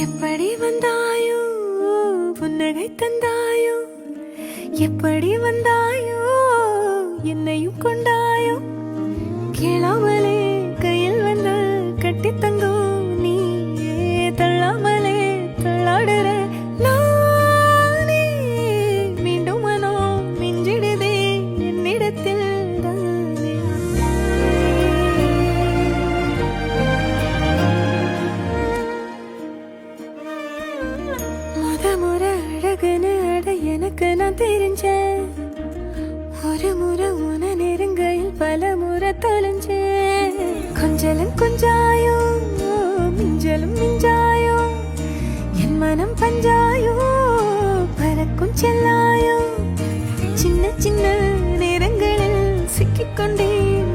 எப்படி வந்தாயோ புன்னகை தந்தாயோ எப்படி வந்தாயோ என்னையும் கொண்டாயோ கேளாமலே கையில் வந்து கட்டி தங்கோ நீ தள்ளாமலே தள்ளாடுற நானே மீண்டும் மனோ மிஞ்சிடுதே என்னிடத்தில் தானே முறை அழகுன்னு அட எனக்கு நான் தெரிஞ்சேன் ஒரு முறை உன நெருங்கையில் பல முறை தொலைஞ்சேன் கொஞ்சலும் கொஞ்சாயோ மிஞ்சலும் மிஞ்சாயோ என் மனம் பஞ்சாயோ பறக்கும் செல்லாயோ சின்ன சின்ன நேரங்களில் சிக்கிக்கொண்டேன்